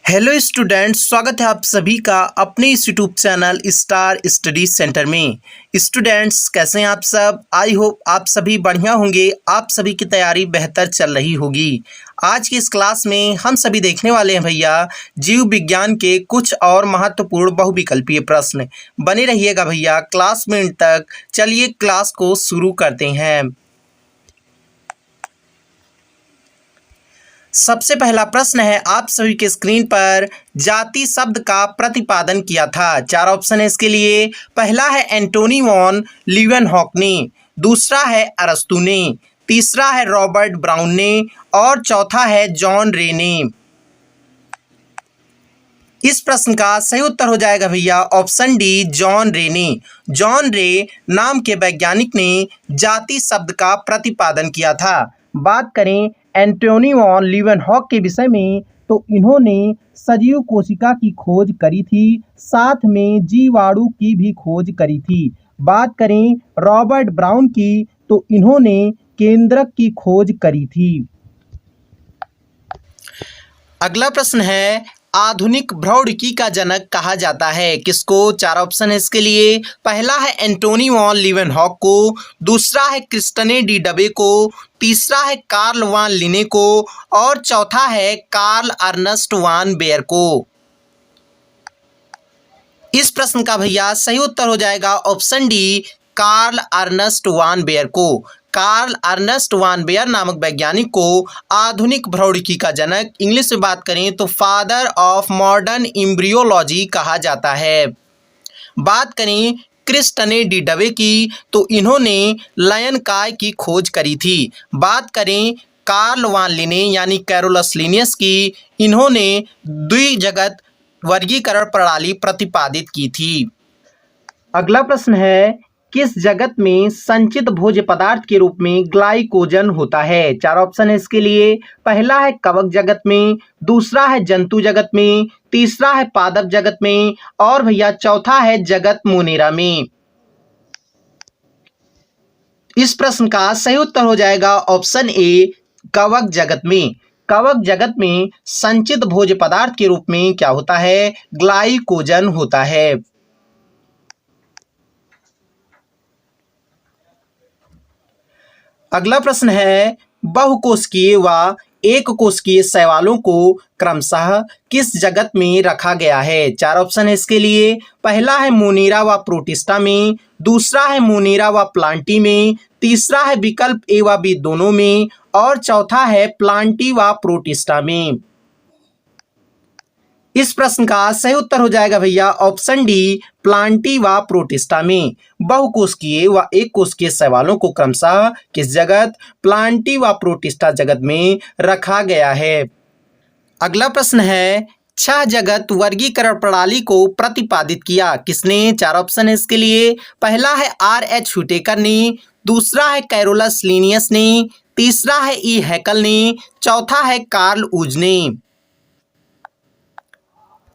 Hello students, स्वागत है आप सभी का अपने इस YouTube channel star study centre में। स्टूडेंट्स, कैसे हैं आप सब? आई होप आप सभी बढ़िया होंगे। आप सभी की तैयारी बेहतर चल रही होगी। आज की इस क्लास में हम सभी देखने वाले हैं भैया जीव विज्ञान के कुछ और महत्वपूर्ण बहुविकल्पीय प्रश्न। बने रहिएगा भैया क्लास में अंत तक। चलिए क्लास को शुरू करते हैं। सबसे पहला प्रश्न है आप सभी के स्क्रीन पर, जाति शब्द का प्रतिपादन किया था। चार ऑप्शन है इसके लिए। पहला है एंटोनी वॉन लीवेनहॉक ने, दूसरा है अरस्तु ने, तीसरा है रॉबर्ट ब्राउन ने और चौथा है जॉन रे ने। इस प्रश्न का सही उत्तर हो जाएगा भैया ऑप्शन डी, जॉन रे ने। जॉन रे नाम के वैज्ञानिक ने जाति शब्द का प्रतिपादन किया था। बात करें एंटोनी वॉन लीवेनहॉक के विषय में तो इन्होंने सजीव कोशिका की खोज करी थी, साथ में जीवाणु की भी खोज करी थी। बात करें रॉबर्ट ब्राउन की तो इन्होंने केंद्रक की खोज करी थी। अगला प्रश्न है आधुनिक भौतिकी का जनक कहा जाता है किसको? चार ऑप्शन है इसके लिए। पहला है एंटोनी वॉन लीवेनहॉक को, दूसरा है क्रिस्टने डी डबे को, तीसरा है कार्ल वान लिने को और चौथा है कार्ल अर्नस्ट वान बेयर को। इस प्रश्न का भैया सही उत्तर हो जाएगा ऑप्शन डी, कार्ल अर्नस्ट वान बेयर को। कार्ल अर्नस्ट वान बेयर नामक वैज्ञानिक को आधुनिक भौतिकी का जनक, इंग्लिश में बात करें तो फादर ऑफ मॉडर्न एम्ब्रियोलॉजी कहा जाता है। बात करें क्रिस्टने डी डबे की तो इन्होंने लयन काय की खोज करी थी। बात करें कार्ल वान लिने यानी कैरोलस लिनियस की, इन्होंने द्विजगत वर्गीकरण प्रणाली प्रतिपादित की थी। अगला प्रश्न है किस जगत में संचित भोज्य पदार्थ के रूप में ग्लाइकोजन होता है? चार ऑप्शन है इसके लिए। पहला है कवक जगत में, दूसरा है जंतु जगत में, तीसरा है पादप जगत में और भैया चौथा है जगत मोनेरा में। इस प्रश्न का सही उत्तर हो जाएगा ऑप्शन ए, कवक जगत में। कवक जगत में संचित भोज्य पदार्थ के रूप में क्या होता है? ग्लाइकोजन होता है। अगला प्रश्न है बहुकोशिकीय व एक कोशिकीय शैवालों को क्रमशः किस जगत में रखा गया है? चार ऑप्शन है इसके लिए। पहला है मोनेरा व प्रोटिस्टा में, दूसरा है मोनेरा व प्लांटी में, तीसरा है विकल्प ए व बी दोनों में और चौथा है प्लांटी व प्रोटिस्टा में। इस प्रश्न का सही उत्तर हो जाएगा भैया ऑप्शन डी, प्लांटी व प्रोटिस्टा में। बहुकोशिकीय व एक कोशिकीय शैवालों को क्रमशः किस जगत? प्लांटी व प्रोटिस्टा जगत में रखा गया है। अगला प्रश्न है छह जगत वर्गीकरण प्रणाली को प्रतिपादित किया किसने? चार ऑप्शन है इसके लिए। पहला है R.H. हुटेकर ने, दूसरा है कैरोलस लिनियस ने, तीसरा है ई हैकल ने, चौथा है कार्ल वुज ने।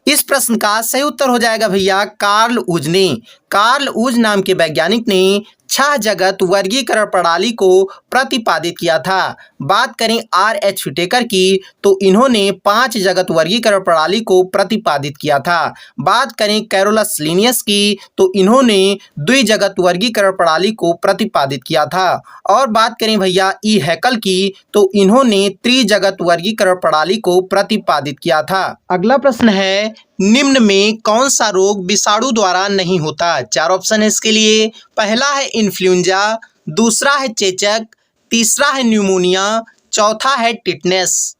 इस प्रश्न का सही उत्तर हो जाएगा भैया कार्ल वुज ने। कार्ल वुज नाम के वैज्ञानिक ने छह जगत वर्गीकरण प्रणाली को प्रतिपादित किया था। बात करें R.H. हुटेकर की तो इन्होंने 5 जगत वर्गीकरण प्रणाली को प्रतिपादित किया था। बात करें कैरोलस लिनियस की तो इन्होंने द्विजगत वर्गीकरण प्रणाली को प्रतिपादित किया था और बात करें भैया ई हैकल की तो इन्होंने त्रिजगत वर्गीकरण प्रणाली को प्रतिपादित किया था। अगला प्रश्न है निम्न में कौन सा रोग विषाणु द्वारा नहीं होता? चार ऑप्शन है इसके लिए। पहला है इन्फ्लुएंजा, दूसरा है चेचक, तीसरा है न्यूमोनिया, चौथा है टिटनेस।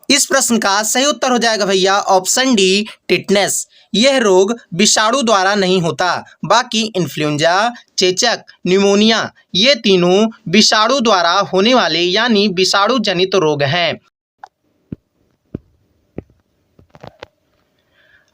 इस प्रश्न का सही उत्तर हो जाएगा भैया ऑप्शन डी, टिटनेस। यह रोग विषाणु द्वारा नहीं होता। बाकी इन्फ्लुएंजा, चेचक, न्यूमोनिया ये तीनों विषाणु द्वारा होने वाले यानी विषाणु जनित रोग हैं।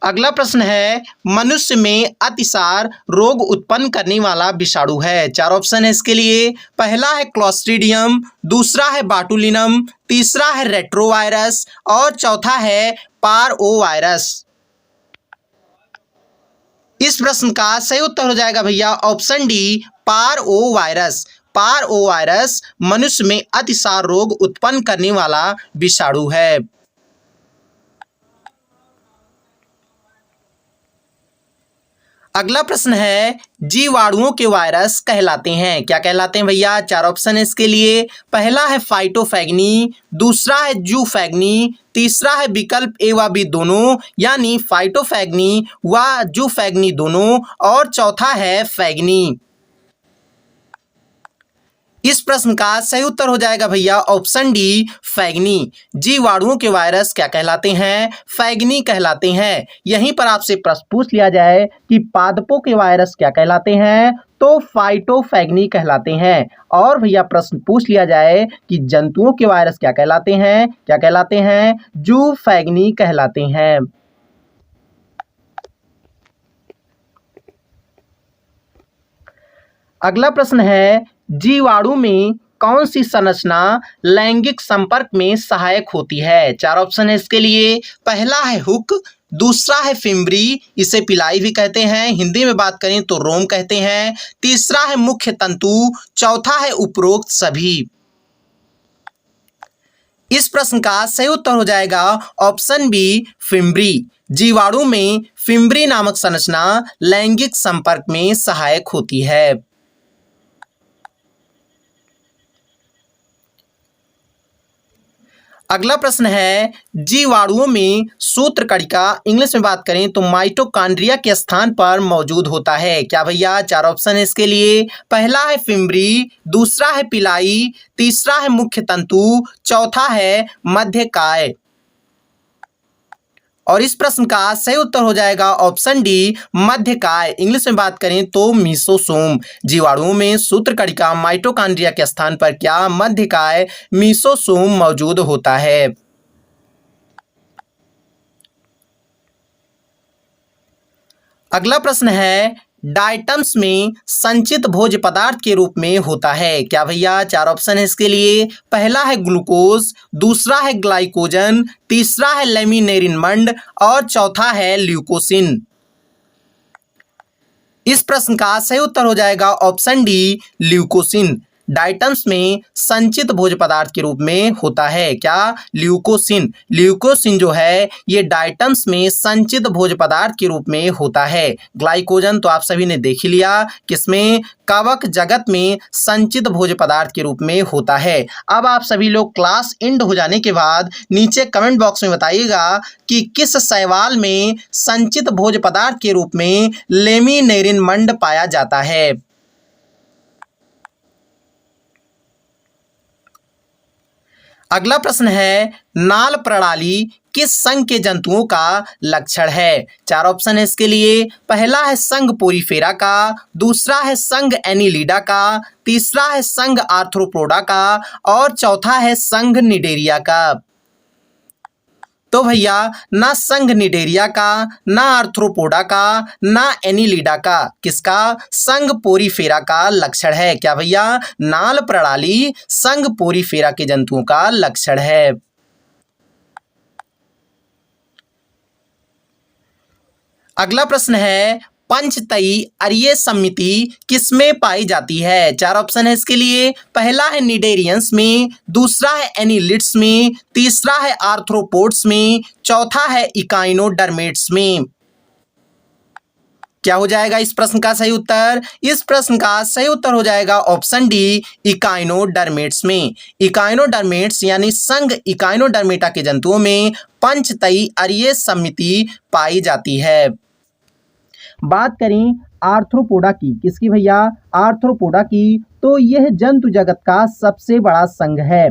अगला प्रश्न है मनुष्य में अतिसार रोग उत्पन्न करने वाला विषाणु है? चार ऑप्शन है इसके लिए। पहला है क्लोस्ट्रीडियम, दूसरा है बाटुलिनम, तीसरा है रेट्रोवायरस और चौथा है पारओवायरस। इस प्रश्न का सही उत्तर हो जाएगा भैया ऑप्शन डी, पारओवायरस। पारओवायरस मनुष्य में अतिसार रोग उत्पन्न करने वाला विषाणु है। अगला प्रश्न है, जीवाणुओं के वायरस कहलाते हैं, क्या कहलाते हैं भैया? चार ऑप्शन है इसके लिए। पहला है फाइटोफैगनी, दूसरा है जूफैगनी, तीसरा है विकल्प ए व बी दोनों यानी फाइटोफैगनी व जूफैगनी दोनों, और चौथा है फैगनी। इस प्रश्न का सही उत्तर हो जाएगा भैया ऑप्शन डी, फैगनी। जीवाणुओं के वायरस क्या कहलाते हैं? फैगनी कहलाते हैं। यहीं पर आपसे प्रश्न पूछ लिया जाए कि पादपों के वायरस क्या कहलाते हैं, तो फाइटोफैगनी कहलाते हैं। और भैया प्रश्न पूछ लिया जाए कि जंतुओं के वायरस क्या कहलाते हैं, क्या कहलाते हैं? जूफैगनी कहलाते हैं। अगला प्रश्न है, जीवाणु में कौन सी संरचना लैंगिक संपर्क में सहायक होती है? चार ऑप्शन है इसके लिए। पहला है हुक, दूसरा है फिम्बरी, इसे पिलाई भी कहते हैं, हिंदी में बात करें तो रोम कहते हैं, तीसरा है मुख्य तंतु, चौथा है उपरोक्त सभी। इस प्रश्न का सही उत्तर हो जाएगा ऑप्शन बी, फिम्बरी। जीवाणु में फिम्बरी नामक संरचना लैंगिक संपर्क में सहायक होती है। अगला प्रश्न है, जीवाणुओं में सूत्रकणिका इंग्लिश में बात करें तो माइटोकॉन्ड्रिया के स्थान पर मौजूद होता है, क्या भैया? चार ऑप्शन है इसके लिए। पहला है फिम्बरी, दूसरा है पिलाई, तीसरा है मुख्य तंतु, चौथा है मध्यकाय। और इस प्रश्न का सही उत्तर हो जाएगा ऑप्शन डी, मध्यकाय। इंग्लिश में बात करें तो मीसोसोम। जीवाणुओं में सूत्रकणिका माइटोकॉन्ड्रिया के स्थान पर क्या? मध्यकाय, मीसोसोम मौजूद होता है। अगला प्रश्न है, डाइटम्स में संचित भोज्य पदार्थ के रूप में होता है, क्या भैया? चार ऑप्शन है इसके लिए। पहला है ग्लूकोज, दूसरा है ग्लाइकोजन, तीसरा है लेमिनेरिन मंड, और चौथा है ल्यूकोसिन। इस प्रश्न का सही उत्तर हो जाएगा ऑप्शन डी, ल्यूकोसिन। डाइटम्स में संचित भोज्य पदार्थ के रूप में होता है, क्या? ल्यूकोसिन। ल्यूकोसिन जो है ये डाइटम्स में संचित भोज्य पदार्थ के रूप में होता है। ग्लाइकोजन तो आप सभी ने देख ही लिया, किसमें? कवक जगत में संचित भोज्य पदार्थ के रूप में होता है। अब आप सभी लोग क्लास एंड हो जाने के बाद नीचे कमेंट बॉक्स में बताइएगा कि किस शैवाल में संचित भोज्य पदार्थ के रूप में लेमिनेरिन मंड पाया जाता है। अगला प्रश्न है, नाल प्रणाली किस संघ के जंतुओं का लक्षण है? चार ऑप्शन है इसके लिए। पहला है संघ पोरीफेरा का, दूसरा है संघ एनिलिडा का, तीसरा है संघ आर्थ्रोपोडा का, और चौथा है संघ निडेरिया का। तो भैया ना संघ निडेरिया का, ना आर्थ्रोपोडा का, ना एनिलिडा का, किसका? संघ पोरीफेरा का लक्षण है, क्या भैया? नाल प्रणाली संघ पोरीफेरा के जंतुओं का लक्षण है। अगला प्रश्न है, पंचतई अरीय समिति किसमें पाई जाती है? चार ऑप्शन है इसके लिए। पहला है निडेरियंस में, दूसरा है एनिलिड्स में, तीसरा है आर्थ्रोपोड्स में, चौथा है इकाइनोडर्मेट्स में। क्या हो जाएगा इस प्रश्न का सही उत्तर? इस प्रश्न का सही उत्तर हो जाएगा ऑप्शन डी, इकाइनोडर्मेट्स में। इकाइनोडर्मेट्स यानी संघ इकाइनोडर्मेटा के जंतुओं में पंचतई अरीय समिति पाई जाती है। बात करें आर्थ्रोपोडा की, किसकी भैया? आर्थ्रोपोडा की, तो यह जंतु जगत का सबसे बड़ा संघ है।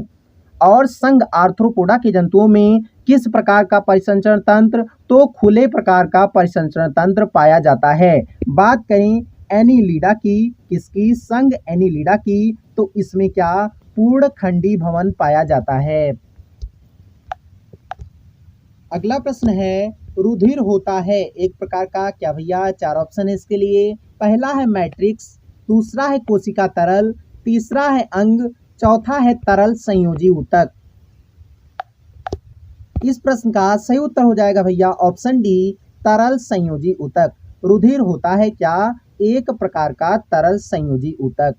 और संघ आर्थ्रोपोडा के जंतुओं में किस प्रकार का परिसंचरण तंत्र? तो खुले प्रकार का परिसंचरण तंत्र पाया जाता है। बात करें एनिलिडा की, किसकी? संघ एनिलिडा की, तो इसमें क्या? पूर्ण खंडी भवन पाया जाता है। अगला प्रश्न है, रुधिर होता है एक प्रकार का, क्या भैया? चार ऑप्शन है इसके लिए। पहला है मैट्रिक्स, दूसरा है कोशिका तरल, तीसरा है अंग, चौथा है तरल संयोजी ऊतक। इस प्रश्न का सही उत्तर हो जाएगा भैया ऑप्शन डी, तरल संयोजी ऊतक। रुधिर होता है क्या? एक प्रकार का तरल संयोजी ऊतक।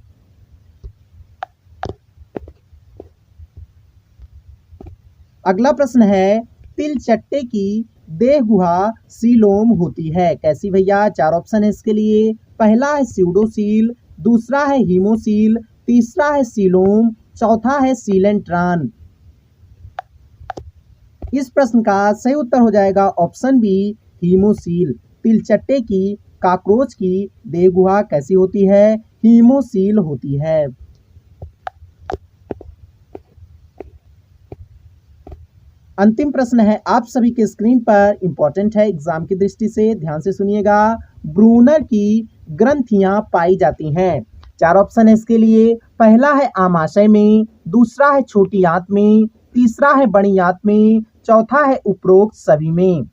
अगला प्रश्न है, तिलचट्टे की देह गुहा सीलोम होती है? कैसी भैया? 4 ऑप्शन है इसके लिए। पहला है स्यूडोसील, दूसरा है हीमोसील, तीसरा है सीलोम, चौथा है सीलेंट्रान। इस प्रश्न का सही उत्तर हो जाएगा ऑप्शन बी, हीमोसील। तिलचट्टे की, कॉकरोच की देह गुहा कैसी होती है? हीमोसील होती है। अंतिम प्रश्न है आप सभी के स्क्रीन पर, इंपॉर्टेंट है एग्जाम की दृष्टि से, ध्यान से सुनिएगा। ब्रूनर की ग्रंथियां पाई जाती हैं? 4 ऑप्शन है इसके लिए। पहला है आमाशय में, दूसरा है छोटी आंत में, तीसरा है बड़ी आंत में, चौथा है उपरोक्त सभी में।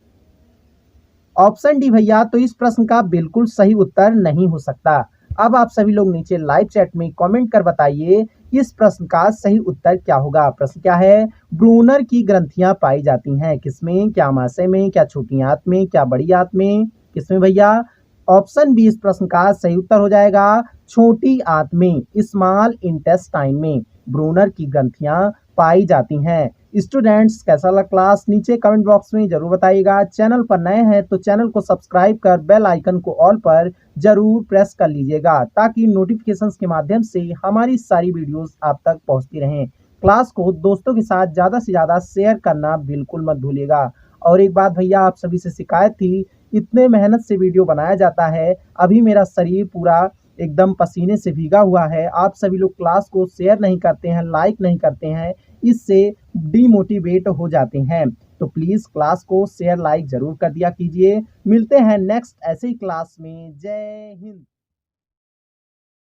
ऑप्शन डी भैया तो इस प्रश्न का बिल्कुल सही उत्तर नहीं हो सकता। अब आप सभी लोग नीचे लाइव चैट में कमेंट कर बताइए इस प्रश्न का सही उत्तर क्या होगा। प्रश्न क्या है? ब्रूनर की ग्रंथियां पाई जाती हैं किसमें? क्या आमाशय में, क्या छोटी आंत में, क्या बड़ी आंत में, किसमें भैया? ऑप्शन बी इस प्रश्न का सही उत्तर हो जाएगा छोटी आंत में, स्मॉल इंटेस्टाइन में ब्रूनर की ग्रंथियां पाई जाती हैं। स्टूडेंट्स कैसा लगा क्लास? नीचे कमेंट बॉक्स में जरूर बताइएगा। चैनल पर नए हैं तो चैनल को सब्सक्राइब कर बेल आइकन को ऑल पर जरूर प्रेस कर लीजिएगा ताकि नोटिफिकेशंस के माध्यम से हमारी सारी वीडियोस आप तक पहुंचती रहें। क्लास को दोस्तों के साथ ज़्यादा से ज़्यादा शेयर करना बिल्कुल मत भूलिएगा। और एक बात भैया आप सभी से शिकायत थी, इतने मेहनत से वीडियो बनाया जाता है, अभी मेरा शरीर पूरा एकदम पसीने से भीगा हुआ है, आप सभी लोग क्लास को शेयर नहीं करते हैं, लाइक नहीं करते हैं, इससे डीमोटिवेट हो जाते हैं। तो प्लीज़ क्लास को शेयर लाइक जरूर कर दिया कीजिए। मिलते हैं नेक्स्ट ऐसे ही क्लास में। जय हिंद।